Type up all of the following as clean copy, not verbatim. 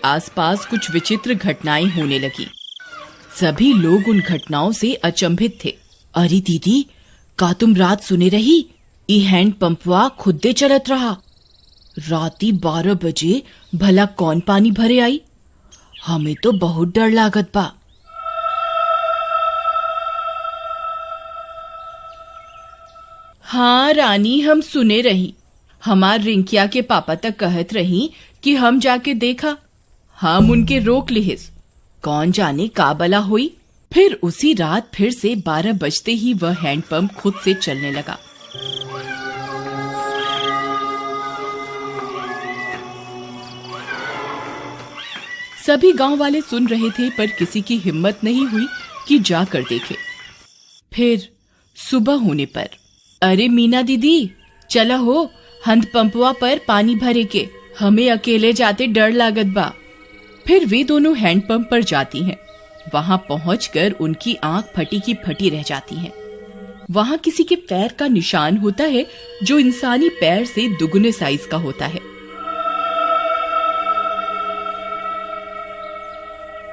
आसपास कुछ विचित्र घटनाएं होने लगी। सभी लोग उन घटनाओं से अचंभित थे। अरे दीदी, का तुम रात सुने रही? ई हैंड पंपवा खुदे चलत रहा। राती 12 बजे भला कौन पानी भरे आई? हमें तो बहुत डर लागत बा। हाँ रानी, हम सुने रही। हमार रिंकिया के पापा तक कहत रही कि हम जाके देखा। हम उनके रोक लिहिस। कौन जाने का बला हुई। फिर उसी रात फिर से 12 बजते ही वह हैंडपंप खुद से चलने लगा। सभी गांव वाले सुन रहे थे, पर किसी की हिम्मत नहीं हुई कि जाकर देखे। फिर सुबह होने पर, अरे मीना दीदी, चला हो, हैंडपंपवा पर पानी भरे के। हमें अकेले जाते डर लागत बा। फिर वे दोनों हैंडपंप पर जाती हैं। वहां पहुंचकर उनकी आंख फटी की फटी रह जाती है। वहां किसी के पैर का निशान होता है जो इंसानी पैर से दुगने साइज का होता है।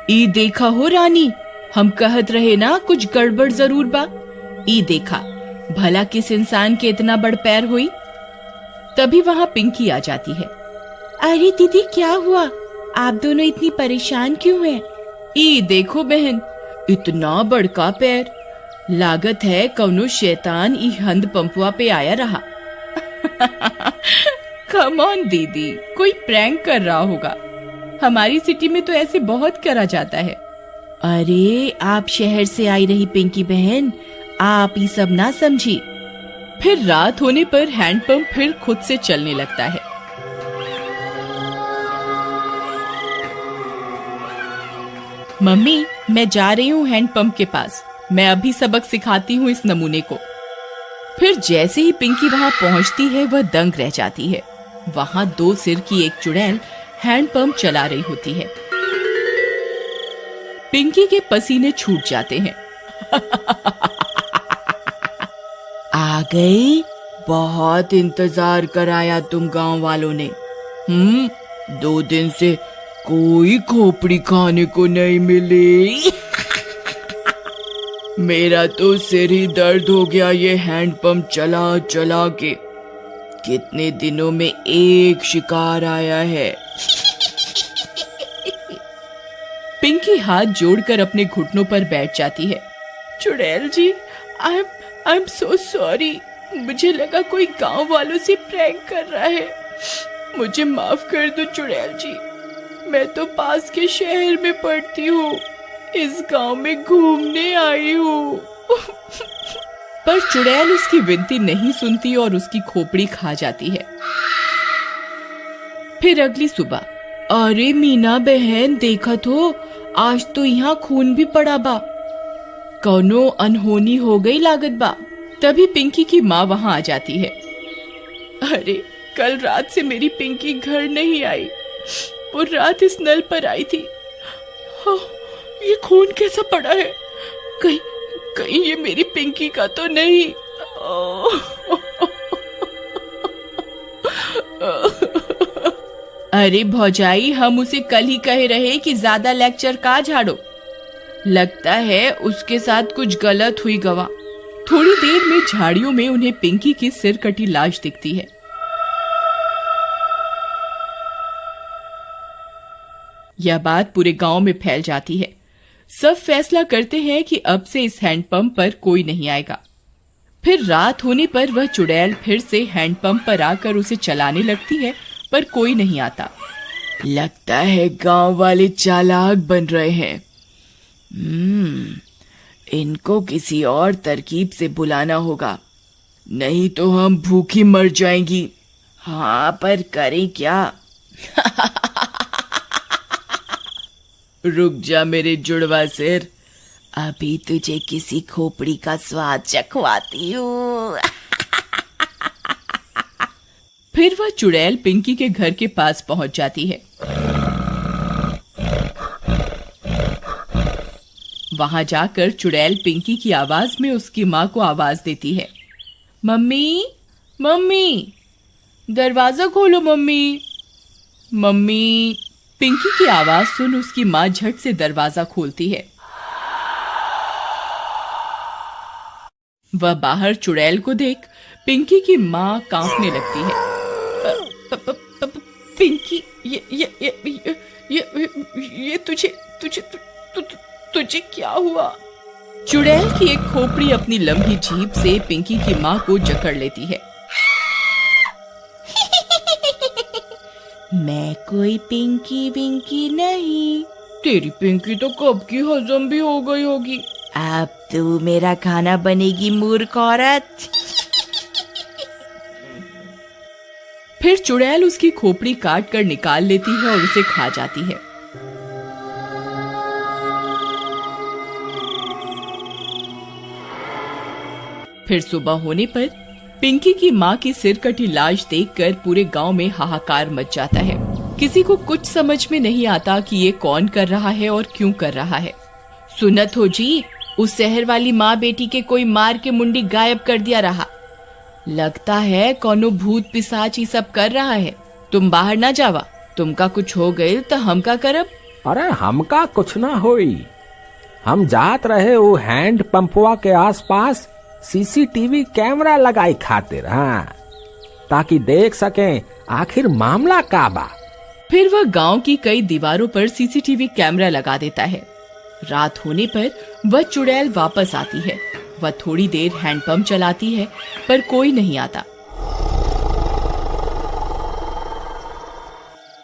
ई देखा हो रानी, हम कहत रहे ना कुछ गड़बड़ जरूर बा। ई देखा, भला किस इंसान के इतना बड़ पैर हुई। तभी वहां पिंकी आ जाती है। अरे दीदी, क्या हुआ? आप दोनों इतनी परेशान क्यों हैं? ई देखो बहन, इतना बड़का पैर। लागत है कौनो शैतान ई हैंडपंपवा पे आया रहा। कम ऑन दीदी, कोई प्रैंक कर रहा होगा। हमारी सिटी में तो ऐसे बहुत करा जाता है। अरे आप शहर से आई रही पिंकी बहन, आप ये सब ना समझी। फिर रात होने पर हैंडपंप फिर खुद से चलने लगता है। मम्मी, मैं जा रही हूँ हैंडपंप के पास। मैं अभी सबक सिखाती हूँ इस नमूने को। फिर जैसे ही पिंकी वहां पहुंचती है, वह दंग रह जाती है। वहां 2 सिर की एक चुड़ैल हैंडपंप चला रही होती है। पिंकी के पसीने छूट जाते हैं। आ गई, बहुत इंतजार कराया तुम गांव वालों ने। 2 दिन से कोई खोपड़ी खाने को नहीं मिली। मेरा तो सिर ही दर्द हो गया ये हैंडपंप चला चला के। कितने दिनों में एक शिकार आया है। पिंकी हाथ जोड़कर अपने घुटनों पर बैठ जाती है। चुड़ैल जी, आई एम सो सॉरी। मुझे लगा कोई गांव वालों से प्रैंक कर रहा है। मुझे माफ कर दो चुड़ैल जी। मैं तो पास के शहर में पढ़ती हूँ, इस गांव में घूमने आई हूँ। पर चुड़ैल उसकी विनती नहीं सुनती और उसकी खोपड़ी खा जाती है। फिर अगली सुबह, अरे मीना बहन, देखत हो, आज तो यहाँ खून भी पड़ा बा। कौनो अनहोनी हो गई लागत बा। तभी पिंकी की माँ वहां आ जाती है। अरे कल रात से मेरी पिंकी घर नहीं आई। वो रात इस नल पर आई थी। ये खून कैसा पड़ा है? कहीं ये मेरी पिंकी का तो नहीं। अरे भौजाई, हम उसे कल ही कहे रहे कि ज्यादा लेक्चर का झाड़ो। लगता है उसके साथ कुछ गलत हुई गवा। थोड़ी देर में झाड़ियों में उन्हें पिंकी की सिर कटी लाश दिखती है। यह बात पूरे गांव में फैल जाती है। सब फैसला करते हैं कि अब से इस हैंडपंप पर कोई नहीं आएगा। फिर रात होने पर वह चुड़ैल फिर से हैंडपंप पर आकर उसे चलाने लगती है, पर कोई नहीं आता। लगता है गांव वाले चालाक बन रहे हैं। इनको किसी और तरकीब से बुलाना होगा, नहीं तो हम भूखी मर जाएंगी। हाँ, पर करें क्या? रुक जा मेरे जुड़वा सिर, अभी तुझे किसी खोपड़ी का स्वाद चखवाती हूँ। फिर वह चुड़ैल पिंकी के घर के पास पहुंच जाती है। वहां जाकर चुड़ैल पिंकी की आवाज में उसकी माँ को आवाज देती है। मम्मी, मम्मी, दरवाजा खोलो मम्मी। मम्मी, पिंकी की आवाज सुन उसकी माँ झट से दरवाजा खोलती है। वह बाहर चुड़ैल को देख पिंकी की माँ कांपने लगती है। पिंकी, ये तुझे क्या हुआ? चुड़ैल की एक खोपड़ी अपनी लंबी जीभ से पिंकी की माँ को जकड़ लेती है। मैं कोई पिंकी विंकी नहीं। तेरी पिंकी तो कब की हजम भी हो गई होगी। अब तू मेरा खाना बनेगी मूर्ख औरत। फिर चुड़ैल उसकी खोपड़ी काट कर निकाल लेती है और उसे खा जाती है। फिर सुबह होने पर पिंकी की माँ की सिर कटी लाश देखकर पूरे गांव में हाहाकार मच जाता है। किसी को कुछ समझ में नहीं आता कि ये कौन कर रहा है और क्यों कर रहा है। सुनत हो जी, उस शहर वाली माँ बेटी के कोई मार के मुंडी गायब कर दिया रहा। लगता है कोनो भूत पिशाच ही सब कर रहा है। तुम बाहर ना जावा, तुमका कुछ हो गई तो हमका करब। अरे हमका कुछ ना होई। हम जात रहे वो हैंड पंपवा के आसपास सीसीटीवी कैमरा लगाई खातिर, हाँ, ताकि देख सकें आखिर मामला का बा। फिर वह गांव की कई दीवारों पर सीसीटीवी कैमरा लगा देता है। रात होने पर वह चुड़ैल वापस आती है। वह थोड़ी देर हैंडपंप चलाती है पर कोई नहीं आता।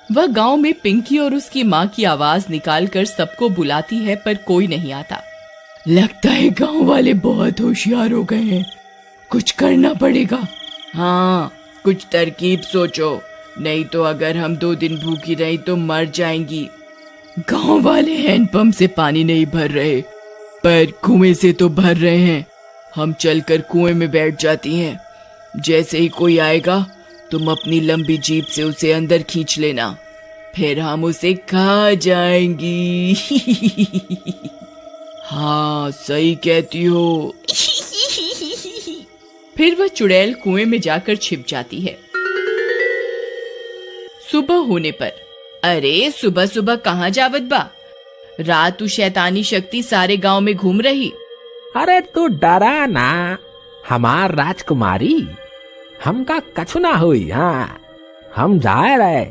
वह गांव में पिंकी और उसकी माँ की आवाज निकालकर सबको बुलाती है पर कोई नहीं आता। लगता है गांव वाले बहुत होशियार हो गए हैं, कुछ करना पड़ेगा। हाँ, कुछ तरकीब सोचो, नहीं तो अगर हम 2 दिन भूखी रही तो मर जाएंगी। गांव वाले हैंडपंप से पानी नहीं भर रहे पर कुएं से तो भर रहे हैं। हम चलकर कुएं में बैठ जाती हैं। जैसे ही कोई आएगा तुम अपनी लंबी जीभ से उसे अंदर खींच लेना, फिर हम उसे खा जाएंगी। हाँ, सही कहती हो। फिर वह चुड़ैल कुएं में जाकर छिप जाती है। सुबह होने पर, अरे सुबह सुबह कहाँ जावत बा? रात तू शैतानी शक्ति सारे गांव में घूम रही। अरे तू डरा ना, हमार राजकुमारी, हमका कछु ना हुई। हाँ, हम जाए रहे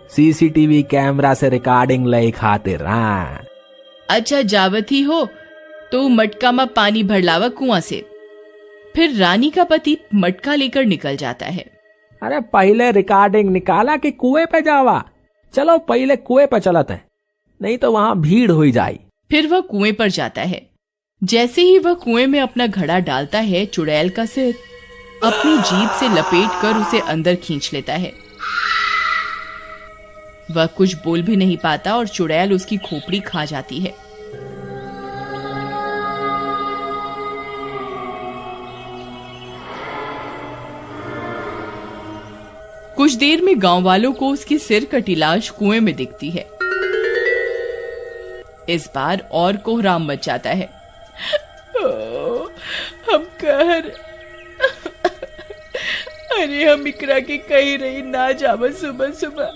सीसीटीवी कैमरा से रिकॉर्डिंग ले खातिर। हाँ, अच्छा जावत ही हो तो मटका में पानी भर लावा कुआं से। फिर रानी का पति मटका लेकर निकल जाता है। अरे पहले रिकॉर्डिंग निकाला कि कुएं पे जावा? चलो पहले कुएं पे चलते हैं, नहीं तो वहां भीड़ हो जाए। फिर वह कुएं पर जाता है। जैसे ही वह कुएं में अपना घड़ा डालता है, चुड़ैल का सिर अपनी जीभ से लपेट कर उसे अंदर खींच लेता है। वह कुछ बोल भी नहीं पाता और चुड़ैल उसकी खोपड़ी खा जाती है। कुछ देर में गांव वालों को उसकी सिर कटी लाश कुएं में दिखती है। इस बार और कोहराम मच जाता है। हम कहर, अरे हम इकरा के कही रही ना जावा सुबह सुबह,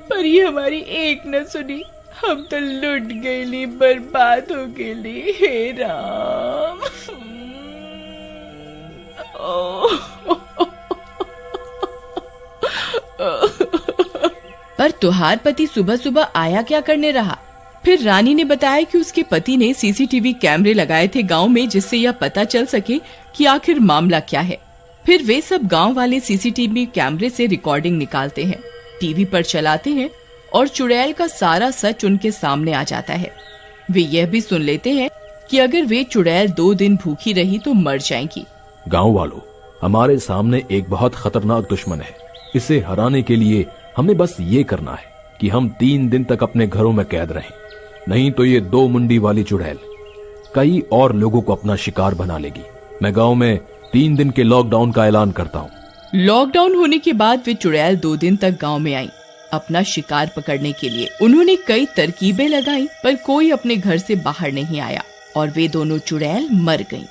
पर ये हमारी एक न सुनी। हम तो लुट गईली, बर्बाद हो गईली। हे राम। पर तुहार पति सुबह सुबह आया क्या करने रहा? फिर रानी ने बताया कि उसके पति ने सीसीटीवी कैमरे लगाए थे गांव में, जिससे यह पता चल सके कि आखिर मामला क्या है। फिर वे सब गांव वाले सीसीटीवी कैमरे से रिकॉर्डिंग निकालते हैं, टीवी पर चलाते हैं और चुड़ैल का सारा सच उनके सामने आ जाता है। वे यह भी सुन लेते हैं कि अगर वे चुड़ैल 2 दिन भूखी रही तो मर जाएंगी। गांव वालों, हमारे सामने एक बहुत खतरनाक दुश्मन है। इसे हराने के लिए हमें बस ये करना है कि हम 3 दिन तक अपने घरों में कैद रहें, नहीं तो ये 2 मुंडी वाली चुड़ैल कई और लोगों को अपना शिकार बना लेगी। मैं गांव में 3 दिन के लॉकडाउन का ऐलान करता हूँ। लॉकडाउन होने के बाद वे चुड़ैल 2 दिन तक गांव में आई अपना शिकार पकड़ने के लिए। उन्होंने कई तरकीबें लगाई पर कोई अपने घर से बाहर नहीं आया और वे दोनों चुड़ैल मर गईं।